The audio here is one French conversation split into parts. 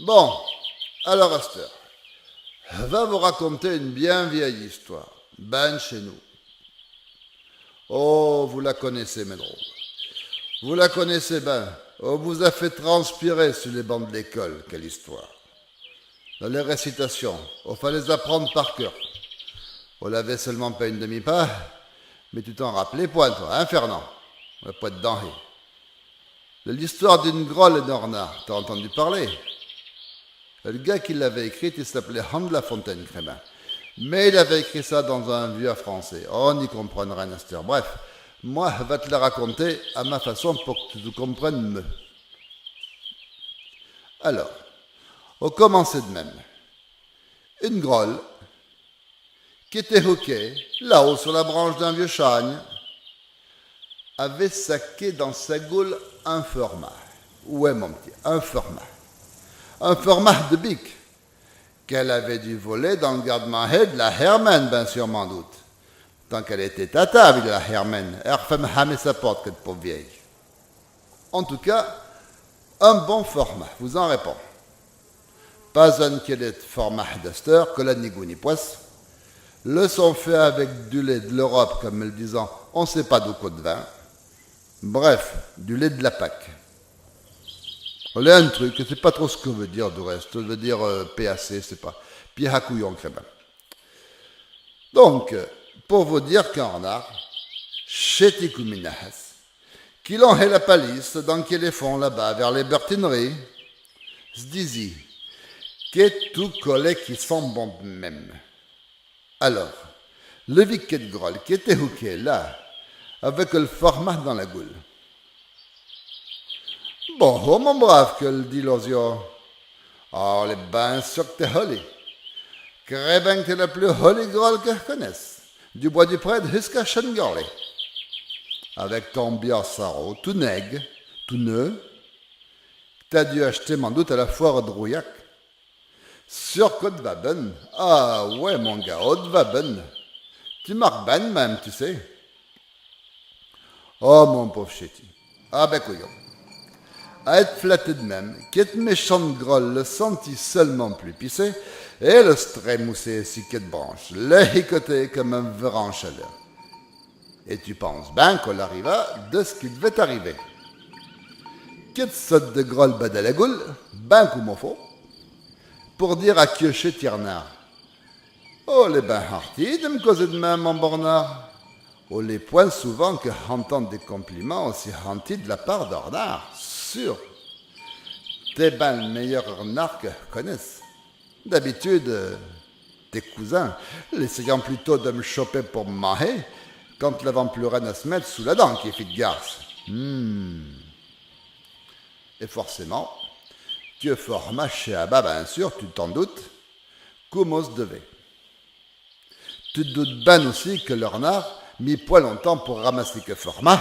Bon, alors Esther, va vous raconter une bien vieille histoire, ben chez nous. Oh, vous la connaissez, mes drôles. Vous la connaissez bien. On vous a fait transpirer sur les bancs de l'école, quelle histoire. Dans les récitations, on fallait les apprendre par cœur. On l'avait seulement pas une demi-pas, mais tu t'en rappelais point, toi, hein, Fernand? On va pas être dans l'histoire d'une grolle et d'un renard, t'as entendu parler? Le gars qui l'avait écrite, il s'appelait Han de la Fontaine, Crémin. Mais il avait écrit ça dans un vieux français. On n'y comprendra rien, Esther. Bref, moi, je vais te la raconter à ma façon pour que tu comprennes mieux. Alors, on commençait de même. Une grolle qui était hoquée, là-haut sur la branche d'un vieux châgne, avait saqué dans sa goule un format. Ouais, mon petit, un format. Un format de bic qu'elle avait dû voler dans le garde-manger de la Hermène, bien sûr, m'en doute. Tant qu'elle était à table, la Hermène, elle fermait sa porte, cette pauvre vieille. En tout cas, un bon format, vous en répond. Pas un quel est format d'Ester, que la ni goût ni poisse. Le sont fait avec du lait de l'Europe, comme le disant, on ne sait pas d'où de vin. Bref, du lait de la Pâque. On a un truc, je ne sais pas trop ce que veut dire du reste. Ça veut dire PAC, c'est pas. Pierre à couillon, crème. Donc, pour vous dire qu'un renard, chez Tikouminahas, qu'il en est la palisse, dans quel est fond là-bas, vers les bertineries, se disait, qu'est tout collé qui sont bon même. Alors, le viquet de grolle qui était hooké là, avec le format dans la goule. Bon, oh mon brave, que le dit Lozio. Oh, les bains sûr que t'es holly. Crée bien que t'es la plus holly grolle que je connaisse. Du bois du prêtre jusqu'à Chengorley. Avec ton biassaro, tout nègre, tout neuf, t'as dû acheter, m'en doute, à la foire de Rouillac. Sur Côte Vaben. Ah ouais, mon gars, Côte Vaben. Tu marques ben même, tu sais. Oh, mon pauvre chéti. Ah ben couillon. À être flatté de même, qu'être méchant de grolle le sentit seulement plus pissé, et le strémoussé si de branche, le hicoté comme un verre en chaleur. Et tu penses ben qu'on arriva de ce qui devait arriver. Qu'être saute de grolle bas de la goule, ben comme mon faux, pour dire à Kioché Tiernard. Oh, les ben hartis de me causer de même en bornard. Oh, les points souvent que entendent des compliments aussi hartis de la part d'un renard. Sûr. T'es ben le meilleur renard que je connaisse. D'habitude, tes cousins, l'essayant plutôt de me choper pour me manger, quand l'avant plus rien à se mettre sous la dent qui est fit de garce. Et forcément, que format chez Abba, bien sûr, tu t'en doutes, comme on se devait. Tu te doutes ben aussi que le renard mit pas longtemps pour ramasser que format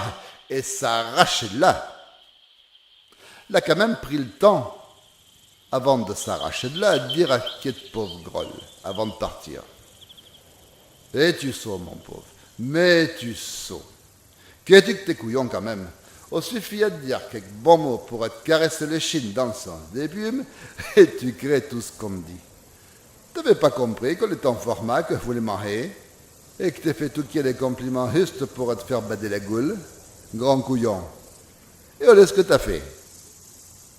et s'arracher de là. Il a quand même pris le temps, avant de s'arracher de là, de dire à qui de pauvre grolle, avant de partir. Et tu sauts, mon pauvre, mais tu sauts. Qu'est-ce que t'es couillon quand même? Il suffit de dire quelques bons mots pour te caresser les chines dans le sens des plumes, et tu crées tout ce qu'on me dit. T'avais pas compris qu'on était en format, que je voulais manger, et que t'as fait tout qui est des compliments juste pour te faire bader la goule, grand couillon. Et voilà ce que t'as fait.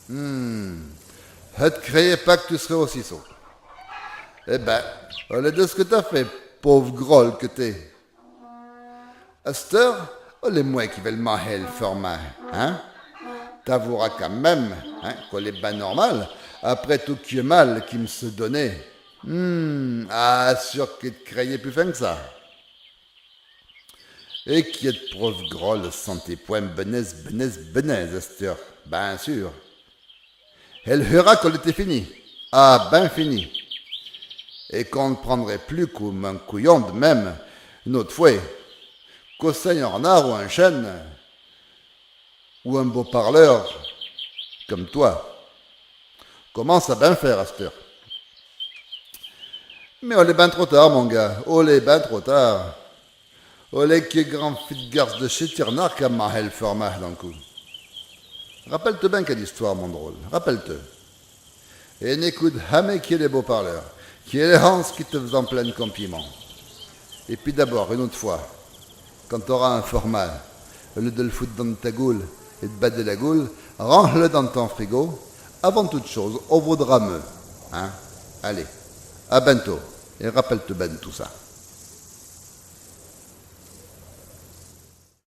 Je ne te croyais pas que tu serais aussi sot. Eh ben, voilà de ce que t'as fait, pauvre grolle que t'es. À cette heure, les moi qui vais le manger le format, hein? T'avoueras quand même, hein, qu'on est ben normal, après tout qui est mal qui me se donnait. Ah, sûr qu'il te croyait plus fin que ça. Et qui est de preuve grolle sans tes points benaise, à cette heure, ben sûr. Elle verra qu'on était fini. Ah, ben fini. Et qu'on ne prendrait plus comme un couillon de même une autre fois. Qu'au un renard ou un chêne, ou un beau parleur, comme toi. Commence à bien faire à cette heure. Mais on est ben trop tard, mon gars. On est ben trop tard. On est qui est grand fit de garce de chez Tiernard qui a marré le format d'un coup. Rappelle-te bien quelle histoire, mon drôle. Rappelle-te. Et n'écoute jamais qui est les beaux parleurs, qui est les Hans qui te faisant plein de compliments. Et puis d'abord, une autre fois, quand tu auras un formal, au lieu de le foutre dans ta goule et de bader la goule, range-le dans ton frigo. Avant toute chose, au vaudra mieux. Hein? Allez, à bientôt. Et rappelle-te ben tout ça.